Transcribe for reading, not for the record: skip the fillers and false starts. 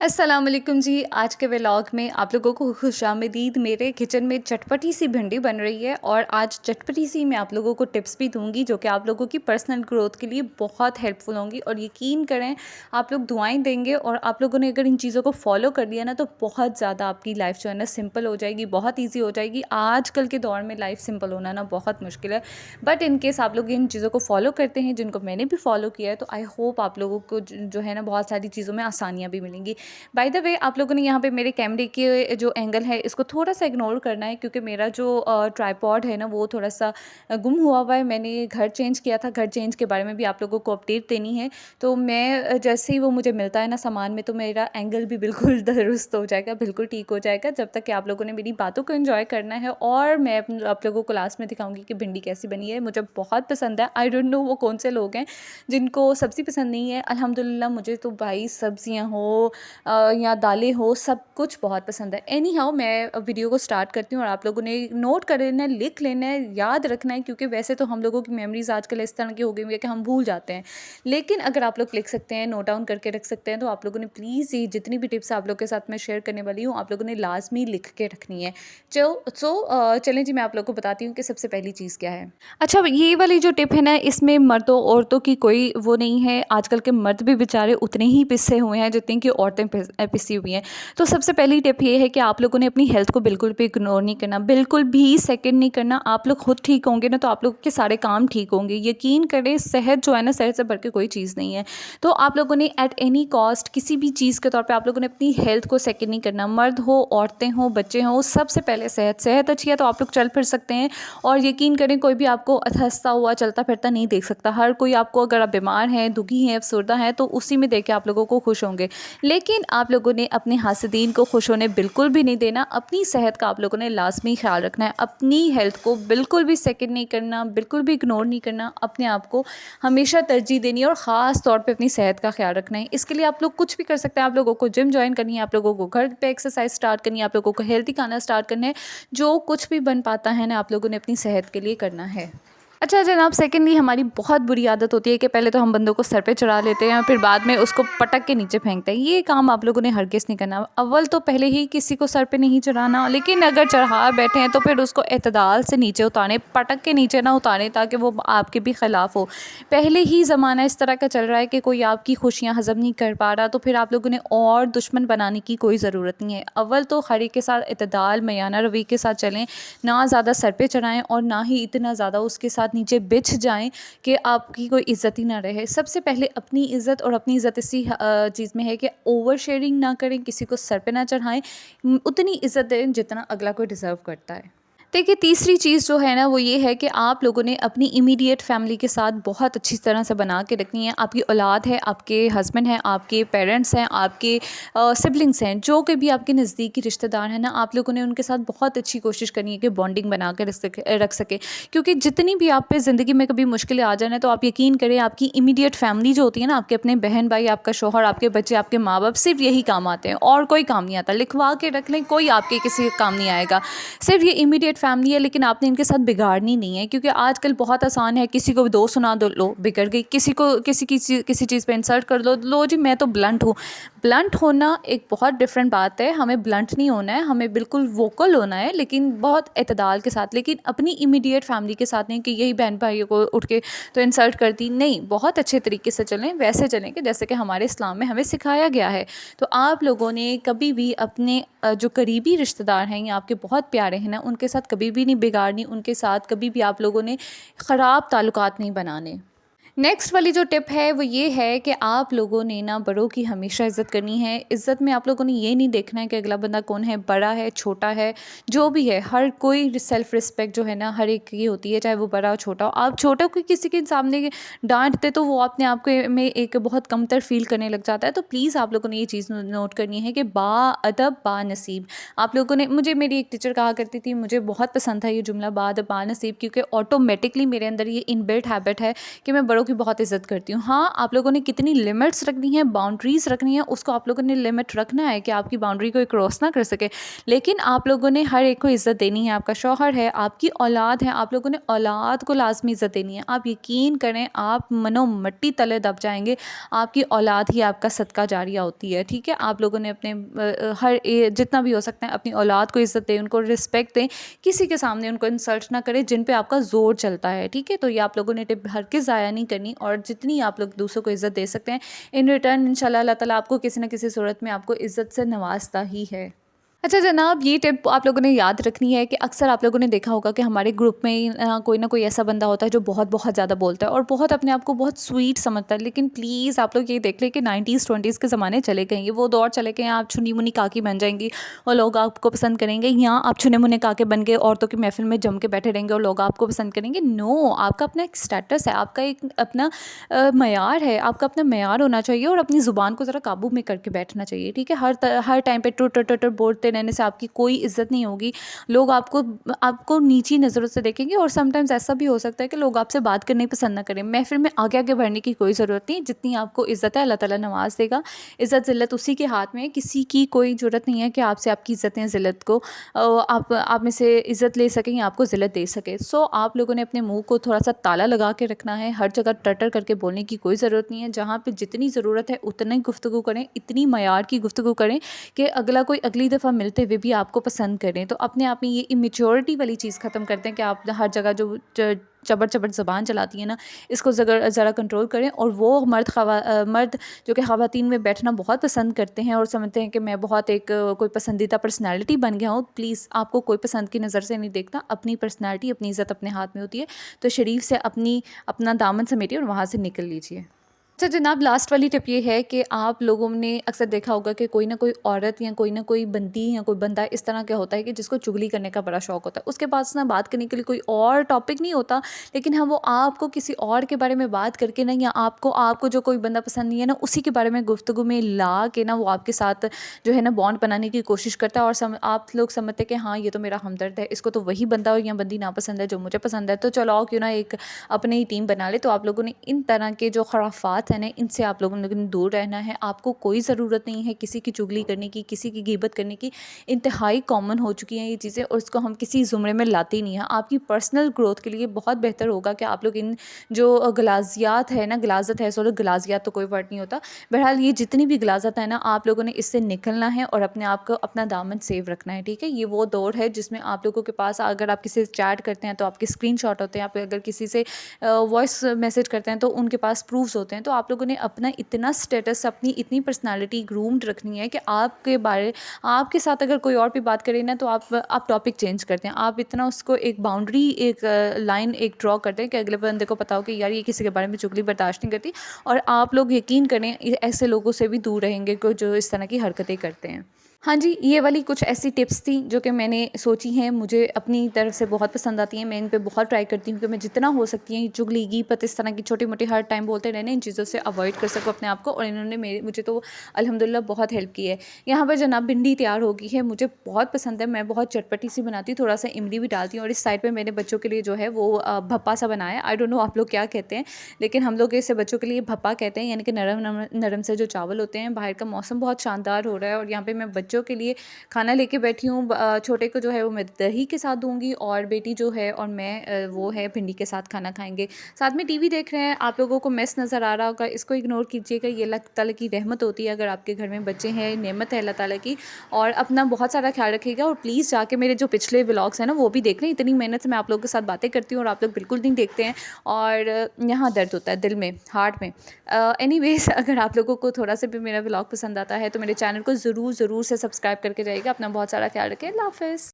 अस्सलाम वालेकुम जी। आज के व्लॉग में आप लोगों को खुशामदीद। मेरे किचन में चटपटी सी भिंडी बन रही है और आज चटपटी सी मैं आप लोगों को टिप्स भी दूंगी जो कि आप लोगों की पर्सनल ग्रोथ के लिए बहुत हेल्पफुल होंगी। और यकीन करें, आप लोग दुआएं देंगे और आप लोगों ने अगर इन चीज़ों को फॉलो कर लिया ना तो बहुत ज़्यादा आपकी लाइफ जो है ना सिंपल हो जाएगी, बहुत ईजी हो जाएगी। आजकल के दौर में लाइफ सिंपल होना ना बहुत मुश्किल है, बट इन केस आप लोग इन चीज़ों को फॉलो करते हैं जिनको मैंने भी फॉलो किया है तो आई होप आप लोगों को जो है ना बहुत सारी चीज़ों में आसानियाँ भी मिलेंगी। बाय द वे, आप लोगों ने यहाँ पे मेरे कैमरे के जो एंगल है इसको थोड़ा सा इग्नोर करना है क्योंकि मेरा जो ट्राइपॉड है ना वो थोड़ा सा गुम हुआ है। मैंने घर चेंज किया था, घर चेंज के बारे में भी आप लोगों को अपडेट देनी है। तो मैं जैसे ही वो मुझे मिलता है ना सामान में तो मेरा एंगल भी बिल्कुल दुरुस्त हो जाएगा, बिल्कुल ठीक हो जाएगा। जब तक कि आप लोगों ने मेरी बातों को एंजॉय करना है और मैं आप लोगों को लास्ट में दिखाऊंगी कि भिंडी कैसी बनी है। मुझे बहुत पसंद है। आई डोंट नो वो कौन से लोग हैं जिनको सब्ज़ी पसंद नहीं है। अल्हम्दुलिल्लाह मुझे तो भाई सब्जियां हो या दालें हो, सब कुछ बहुत पसंद है। एनी हाउ, मैं वीडियो को स्टार्ट करती हूँ और आप लोगों ने नोट कर लेना है, लिख लेना है, याद रखना है क्योंकि वैसे तो हम लोगों की मेमोरीज आजकल इस तरह की हो गई हुई है कि हम भूल जाते हैं। लेकिन अगर आप लोग लिख सकते हैं, नोट डाउन करके रख सकते हैं तो आप लोगों ने प्लीज़ ये जितनी भी टिप्स आप लोग के साथ मैं शेयर करने वाली हूँ आप लोगों ने लाजमी लिख के रखनी है। चलें जी, मैं आप लोग को बताती हूँ कि सबसे पहली चीज़ क्या है। अच्छा, ये वाली जो टिप है ना इसमें मर्दों औरतों की कोई वो नहीं है। आजकल के मर्द भी बेचारे उतने ही पिसे हुए हैं जितनी कि औरतें पिसी हुई हैं। तो सबसे पहली टिप ये है कि आप लोगों ने अपनी हेल्थ को बिल्कुल भी इग्नोर नहीं करना, बिल्कुल भी सेकंड नहीं करना। आप लोग खुद ठीक होंगे ना तो आप लोगों के सारे काम ठीक होंगे। यकीन करें, सेहत जो है ना, सेहत से बढ़ के कोई चीज़ नहीं है। तो आप लोगों ने एट एनी कॉस्ट किसी भी चीज़ के तौर पे आप लोगों ने अपनी हेल्थ को सेकंड नहीं करना। मर्द हो, औरतें हो, बच्चे हों, सबसे पहले सेहत अच्छी है तो आप लोग चल फिर सकते हैं। और यकीन करें, कोई भी आपको हँसता हुआ चलता फिरता नहीं देख सकता। हर कोई आपको, अगर आप बीमार हैं, दुखी हैं, अफसरदा हैं तो उसी में देख के आप लोगों को खुश होंगे। लेकिन आप लोगों ने अपने हासिदीन को खुश होने बिल्कुल भी नहीं देना। अपनी सेहत का आप लोगों ने लाज़मी ख़्याल रखना है। अपनी हेल्थ को बिल्कुल भी सेकंड नहीं करना, बिल्कुल भी इग्नोर नहीं करना। अपने आप को हमेशा तरजीह देनी है और ख़ास तौर पे अपनी सेहत का ख़्याल रखना है। इसके लिए आप लोग कुछ भी कर सकते हैं। आप लोगों को जिम जॉइन करनी है, आप लोगों को घर पे एक्सरसाइज स्टार्ट करनी है, आप लोगों को हेल्दी खाना स्टार्ट करना है। जो कुछ भी बन पाता है ना आप लोगों ने अपनी सेहत के लिए करना है। अच्छा जनाब, सेकेंडली हमारी बहुत बुरी आदत होती है कि पहले तो हम बंदों को सर पे चढ़ा लेते हैं फिर बाद में उसको पटक के नीचे फेंकते हैं। ये काम आप लोगों ने हरगिज़ नहीं करना। अव्वल तो पहले ही किसी को सर पे नहीं चढ़ाना, लेकिन अगर चढ़ा बैठे हैं तो फिर उसको एतदाल से नीचे उतारें, पटक के नीचे ना उतारें ताकि वो आपके भी ख़िलाफ़ हो। पहले ही ज़माना इस तरह का चल रहा है कि कोई आपकी खुशियाँ हज़म नहीं कर पा रहा तो फिर आप लोगों ने और दुश्मन बनाने की कोई ज़रूरत नहीं है। अव्वल तो हर एक के साथ एतदाल मयाना रवैये के साथ चलें, ना ज़्यादा सर पे चढ़ाएँ और ना ही इतना ज़्यादा उसके साथ नीचे बिछ जाएँ कि आपकी कोई इज़्ज़त ही ना रहे। सबसे पहले अपनी इज़्ज़त, और अपनी इज़्ज़त इसी चीज़ में है कि ओवर शेयरिंग ना करें, किसी को सर पे ना चढ़ाएँ। उतनी इज़्ज़त दें जितना अगला कोई डिज़र्व करता है। देखिए, तीसरी चीज़ जो है ना वो ये है कि आप लोगों ने अपनी इमीडिएट फैमिली के साथ बहुत अच्छी तरह से बना के रखनी है। आपकी औलाद है, आपके हस्बैंड हैं, आपके पेरेंट्स हैं, आपके सिबलिंग्स हैं, जो कि भी आपके नज़दीकी रिश्तेदार हैं ना, आप लोगों ने उनके साथ बहुत अच्छी कोशिश करनी है कि बॉन्डिंग बना के रख सके। क्योंकि जितनी भी आप पे ज़िंदगी में कभी मुश्किलें आ जाए ना तो आप यकीन करें, आपकी इमीडिएट फैमिली जो होती है ना, आपके अपने बहन भाई, आपका शौहर, आपके बच्चे, आपके माँ बाप, सिर्फ यही काम आते हैं और कोई काम नहीं आता। लिखवा के रख लें, कोई आपके किसी का काम नहीं आएगा। सिर्फ ये इमीडिएट फैमिली है, लेकिन आपने इनके साथ बिगाड़नी नहीं है। क्योंकि आजकल बहुत आसान है, किसी को दो सुना दो, लो बिगड़ गई। किसी को किसी चीज़ पे इंसल्ट कर दो, लो जी मैं तो ब्लंट हूँ। ब्लंट होना एक बहुत डिफरेंट बात है। हमें ब्लंट नहीं होना है, हमें बिल्कुल वोकल होना है, लेकिन बहुत एतदाल के साथ। लेकिन अपनी इमीडिएट फैमिली के साथ नहीं कि यही बहन भाइयों को उठ के तो इंसल्ट कर दी। नहीं, बहुत अच्छे तरीके से चलें, वैसे चलें कि जैसे कि हमारे इस्लाम में हमें सिखाया गया है। तो आप लोगों ने कभी भी अपने जो करीबी रिश्तेदार हैं या आपके बहुत प्यारे हैं ना, उनके साथ कभी भी नहीं बिगाड़नी। उनके साथ कभी भी आप लोगों ने ख़राब ताल्लुकात नहीं बनाने। नेक्स्ट वाली जो टिप है वो ये है कि आप लोगों ने ना बड़ों की हमेशा इज़्ज़त करनी है। इज़्ज़त में आप लोगों ने ये नहीं देखना है कि अगला बंदा कौन है, बड़ा है, छोटा है, जो भी है। हर कोई सेल्फ़ रिस्पेक्ट जो है ना हर एक की होती है, चाहे वो बड़ा हो छोटा हो। आप छोटा को किसी के सामने डांटते तो वो अपने आप के में एक बहुत कमतर फील करने लग जाता है। तो प्लीज़ आप लोगों ने ये चीज़ नोट करनी है कि बाअदब बानसीब। आप लोगों ने, मुझे मेरी एक टीचर कहा करती थी, मुझे बहुत पसंद था ये जुमला, बाअदब बानसीब, क्योंकि ऑटोमेटिकली मेरे अंदर ये इनबिल्ट हैबिट है कि मैं बड़ों की बहुत इज़्ज़त करती हूँ। हाँ, आप लोगों ने कितनी लिमिट्स रखनी है, बाउंड्रीज़ रखनी है, उसको आप लोगों ने लिमिट रखना है कि आपकी बाउंड्री कोई क्रॉस ना कर सके। लेकिन आप लोगों ने हर एक को इज़्ज़त देनी है, आपका शौहर है, आपकी औलाद है, आप लोगों ने औलाद को लाज़मी इज़्ज़त देनी है। आप यकीन करें, आप मनो मट्टी तले दब जाएँगे, आपकी औलाद ही आपका सदका जारिया होती है, ठीक है? आप लोगों ने अपने जितना भी हो सकता है अपनी औलाद को इज़्ज़त दें, उनको रिस्पेक्ट दें, किसी के सामने उनको इंसल्ट ना करें जिन पे आपका ज़ोर चलता है, ठीक है? तो ये आप लोगों ने टिप हरगिज़ ज़ाया नहीं करनी, और जितनी आप लोग दूसरों को इज़्ज़त दे सकते हैं, इन रिटर्न इंशाल्लाह अल्लाह ताला आपको किसी न किसी सूरत में आपको इज़्ज़त से नवाज़ता ही है। अच्छा जनाब, ये टिप आप लोगों ने याद रखनी है कि अक्सर आप लोगों ने देखा होगा कि हमारे ग्रुप में कोई ना कोई ऐसा बंदा होता है जो बहुत बहुत ज़्यादा बोलता है और बहुत अपने आप को बहुत स्वीट समझता है। लेकिन प्लीज़ आप लोग ये देख लें कि 90s 20s के ज़माने चले गए हैं, वो दौर चले गए हैं। आप छुनी मुनी काकी बन जाएंगी और लोग आपको पसंद करेंगे, या आप छुने मुने काके बन के औरतों की महफिल में जम के बैठे रहेंगे और लोग आपको पसंद करेंगे। नो, आपका अपना एक स्टेटस है, आपका एक अपना मयार है, आपका अपना मयार होना चाहिए और अपनी ज़ुबान को ज़रा काबू में करके बैठना चाहिए, ठीक है? हर टाइम पे टुटर टुटर बोलते रहने से आपकी कोई इज़्ज़त नहीं होगी। लोग आपको आपको नीची नज़रों से देखेंगे, और समटाइम्स ऐसा भी हो सकता है कि लोग आपसे बात करनी पसंद ना करें। महफ़िल में आगे आगे बढ़ने की कोई ज़रूरत नहीं, जितनी आपको इज़्ज़त है अल्लाह ताला नवाज़ देगा। इज़्ज़त ज़िल्लत उसी के हाथ में है, किसी की कोई ज़रूरत नहीं है कि आपसे आपकी इज़्ज़तें ज़िल्लत को आप में से इज़्ज़त ले सकें या आपको ज़िल्लत दे सके। सो आप लोगों ने अपने मुँह को थोड़ा-सा ताला लगा के रखना है, हर जगह टर-टर करके बोलने की कोई ज़रूरत नहीं है। जहाँ पे जितनी ज़रूरत है उतना ही गुफ्तगू करें, इतनी मयार की गुफ्तगू करें कि अगला कोई अगली दफ़ा मिलते हुए भी आपको पसंद करें। तो अपने आप में ये इमेच्योरिटी वाली चीज़ ख़त्म कर दें कि आप हर जगह जो चबड़-चबड़ ज़बान चलाती हैं ना, इसको ज़रा कंट्रोल करें। और वो मर्द जो कि ख़वातीन में बैठना बहुत पसंद करते हैं और समझते हैं कि मैं बहुत एक कोई पसंदीदा पर्सनैलिटी बन गया हूँ, प्लीज़ आपको कोई पसंद की नज़र से नहीं देखता। अपनी पर्सनैलिटी, अपनी इज़्ज़त अपने हाथ में होती है। तो शरीफ से अपना दामन समेटिए और वहाँ से निकल लीजिए। अच्छा जनाब, लास्ट वाली टिप ये है कि आप लोगों ने अक्सर देखा होगा कि कोई ना कोई औरत या कोई ना कोई बंदी या कोई बंदा इस तरह का होता है कि जिसको चुगली करने का बड़ा शौक होता है। उसके पास ना बात करने के लिए कोई और टॉपिक नहीं होता, लेकिन हाँ, वो आपको किसी और के बारे में बात करके ना, या आपको आपको जो कोई बंदा पसंद नहीं है ना, उसी के बारे में गुफ्तगू में ला के ना वो आपके साथ जो है ना बॉन्ड बनाने की कोशिश करता है। और आप लोग समझते हैं कि हाँ, ये तो मेरा हमदर्द है, इसको तो वही बंदा या बंदी ना पसंद है जो मुझे पसंद है, तो चलो आओ क्यों ना एक अपनी ही टीम बना ले। तो आप लोगों ने इन तरह के जो खुराफात हैं ना, इनसे आप लोगों ने दूर रहना है। आपको कोई ज़रूरत नहीं है किसी की चुगली करने की, किसी की गिबत करने की। इंतहाई कॉमन हो चुकी हैं ये चीज़ें, और इसको हम किसी ज़ुमरे में लाते ही नहीं हैं। आपकी पर्सनल ग्रोथ के लिए बहुत बेहतर होगा कि आप लोग इन जो गलाजियात है ना, गलाजत है, सॉरी गलाजियात तो कोई वर्ड नहीं होता। बहरहाल ये जितनी भी गलाजत है ना, आप लोगों ने इससे निकलना है और अपने आप को अपना दामन सेव रखना है, ठीक है? ये वो दौर है जिसमें आप लोगों के पास, अगर आप किसी से चैट करते हैं तो आपके स्क्रीनशॉट होते हैं, आप अगर किसी से वॉइस मैसेज करते हैं तो उनके पास प्रूफ्स होते हैं। तो आप लोगों ने अपना इतना स्टेटस, अपनी इतनी पर्सनालिटी ग्रूम्ड रखनी है कि आपके साथ अगर कोई और भी बात करे ना, तो आप टॉपिक चेंज करते हैं। आप इतना उसको एक बाउंड्री, एक लाइन एक ड्रॉ करते हैं कि अगले बंदे को पता हो कि यार ये किसी के बारे में चुगली बर्दाश्त नहीं करती। और आप लोग यकीन करें, ऐसे लोगों से भी दूर रहेंगे जो इस तरह की हरकतें करते हैं। हाँ जी, ये वाली कुछ ऐसी टिप्स थी जो कि मैंने सोची हैं, मुझे अपनी तरफ से बहुत पसंद आती हैं। मैं इन पे बहुत ट्राई करती हूँ कि मैं जितना हो सकती है चुगली, गीबत, इस तरह की छोटी-मोटी हर टाइम बोलते रहने, इन चीज़ों से अवॉइड कर सकूँ अपने आप को। और इन्होंने मुझे तो अल्हम्दुलिल्लाह बहुत हेल्प की है। यहाँ पर जनाब भिंडी तैयार हो गई है, मुझे बहुत पसंद है, मैं बहुत चटपटी सी बनाती हूँ, थोड़ा-सा इमली भी डालती हूँ। और इस साइड पे मैंने बच्चों के लिए जो है वो भप्पा सा बनाया है। आई डोंट नो आप लोग क्या कहते हैं, लेकिन हम लोग इसे बच्चों के लिए भप्पा कहते हैं, यानी कि नरम नरम नरम से जो चावल होते हैं। बाहर का मौसम बहुत शानदार हो रहा है और यहाँ पे मैं बच्चों के लिए खाना लेके बैठी हूँ। छोटे को जो है वो मैं दही के साथ दूँगी, और बेटी जो है और मैं वो है भिंडी के साथ खाना खाएँगे। साथ में टीवी देख रहे हैं। आप लोगों को मेस नज़र आ रहा होगा, इसको इग्नोर कीजिएगा। ये अल्लाह ताला की रहमत होती है अगर आपके घर में बच्चे हैं, नेमत है अल्लाह ताला की। और अपना बहुत सारा ख्याल रखिएगा, और प्लीज़ जाके मेरे जो पिछले व्लॉग्स हैं ना वो भी देख लें। इतनी मेहनत से मैं आप लोगों के साथ बातें करती हूँ और आप लोग बिल्कुल नहीं देखते हैं, और यहाँ दर्द होता है दिल में, हार्ट में। एनीवेज़ अगर आप लोगों को थोड़ा-सा भी मेरा व्लॉग पसंद आता है तो मेरे चैनल को ज़रूर से सब्सक्राइब करके जाइएगा। अपना बहुत सारा ख्याल रखें। अल्लाह हाफ़िज़।